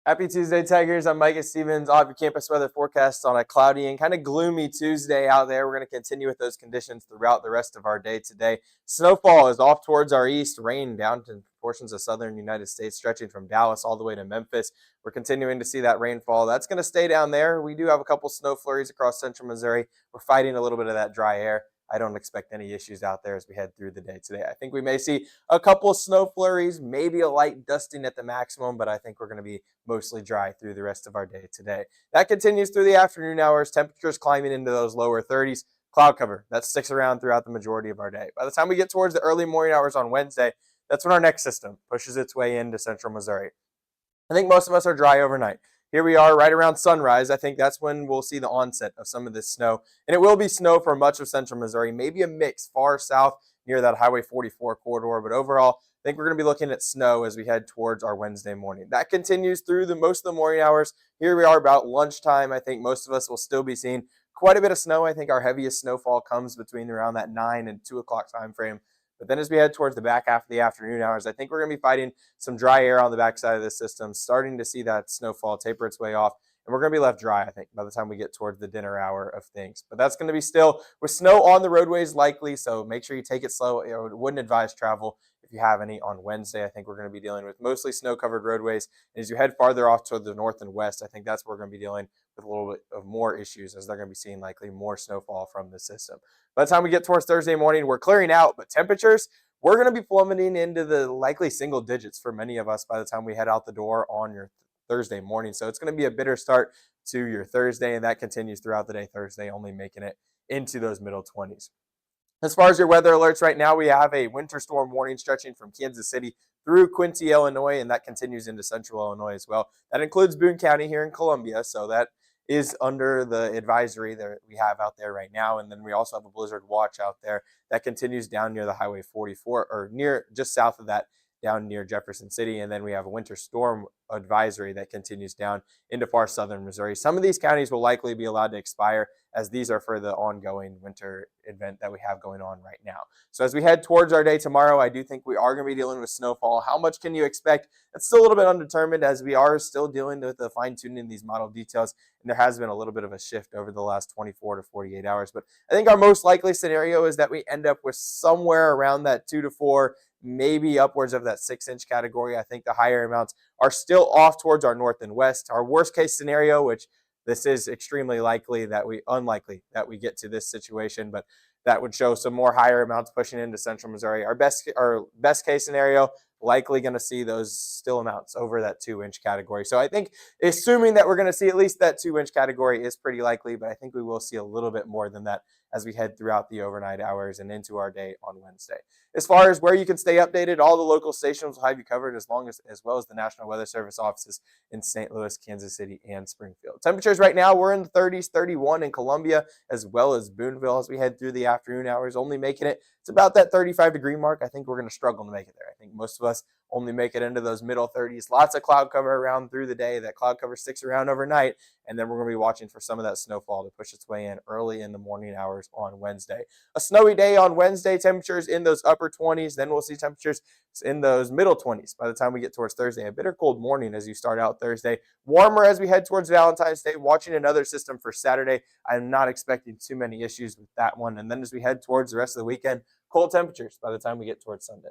Happy Tuesday, Tigers. I'm Micah Stevens. I'll have your campus weather forecast on a cloudy and kind of gloomy Tuesday out there. We're going to continue with those conditions throughout the rest of our day today. Snowfall is off towards our east, rain down to portions of southern United States, stretching from Dallas all the way to Memphis. We're continuing to see that rainfall. That's going to stay down there. We do have a couple snow flurries across central Missouri. We're fighting a little bit of that dry air. I don't expect any issues out there as we head through the day today. I think we may see a couple of snow flurries, maybe a light dusting at the maximum, but I think we're going to be mostly dry through the rest of our day today. That continues through the afternoon hours, temperatures climbing into those lower 30s. Cloud cover, that sticks around throughout the majority of our day. By the time we get towards the early morning hours on Wednesday, that's when our next system pushes its way into central Missouri. I think most of us are dry overnight. Here we are right around sunrise. I think that's when we'll see the onset of some of this snow. And it will be snow for much of central Missouri, maybe a mix far south near that Highway 44 corridor. But overall, I think we're going to be looking at snow as we head towards our Wednesday morning. That continues through the most of the morning hours. Here we are about lunchtime. I think most of us will still be seeing quite a bit of snow. I think our heaviest snowfall comes between around that 9 and 2 o'clock time frame. But then as we head towards the back half of the afternoon hours, I think we're going to be fighting some dry air on the backside of the system, starting to see that snowfall taper its way off. And we're going to be left dry, I think, by the time we get towards the dinner hour of things. But that's going to be still with snow on the roadways likely, so make sure you take it slow. I wouldn't advise travel if you have any on Wednesday. I think we're going to be dealing with mostly snow-covered roadways. And as you head farther off toward the north and west, I think that's where we're going to be dealing with a little bit of more issues as they're going to be seeing likely more snowfall from the system. By the time we get towards Thursday morning, we're clearing out, but temperatures, we're going to be plummeting into the likely single digits for many of us by the time we head out the door on your Thursday morning. So it's going to be a bitter start to your Thursday, and that continues throughout the day Thursday, only making it into those middle 20s. As far as your weather alerts right now, we have a winter storm warning stretching from Kansas City through Quincy, Illinois, and that continues into central Illinois as well. That includes Boone County here in Columbia, so that is under the advisory that we have out there right now. And then we also have a blizzard watch out there that continues down near the Highway 44, or near just south of that, down near Jefferson City. And then we have a winter storm advisory that continues down into far southern Missouri. Some of these counties will likely be allowed to expire, as these are for the ongoing winter event that we have going on right now. So as we head towards our day tomorrow, I do think we are going to be dealing with snowfall. How much can you expect? It's still a little bit undetermined, as we are still dealing with the fine-tuning these model details, and there has been a little bit of a shift over the last 24 to 48 hours. But I think our most likely scenario is that we end up with somewhere around that 2 to 4, maybe upwards of that 6-inch category. I think the higher amounts are still off towards our north and west. Our worst case scenario, which this is extremely unlikely that we get to this situation, but that would show some more higher amounts pushing into central Missouri. Our best case scenario, likely going to see those still amounts over that 2-inch category. So I think assuming that we're going to see at least that 2-inch category is pretty likely, but I think we will see a little bit more than that as we head throughout the overnight hours and into our day on Wednesday. As far as where you can stay updated, all the local stations will have you covered, as well as the National Weather Service offices in St. Louis, Kansas City, and Springfield. Temperatures right now, we're in the 30s, 31 in Columbia, as well as Booneville as we head through the afternoon hours, only making it, it's about that 35-degree mark. I think we're going to struggle to make it there. I think most of us only make it into those middle 30s. Lots of cloud cover around through the day. That cloud cover sticks around overnight, and then we're going to be watching for some of that snowfall to push its way in early in the morning hours on Wednesday. A snowy day on Wednesday, temperatures in those upper 20s. Then we'll see temperatures in those middle 20s by the time we get towards Thursday. A bitter cold morning as you start out Thursday. Warmer as we head towards Valentine's Day. Watching another system for Saturday. I'm not expecting too many issues with that one. And then as we head towards the rest of the weekend, cold temperatures by the time we get towards Sunday.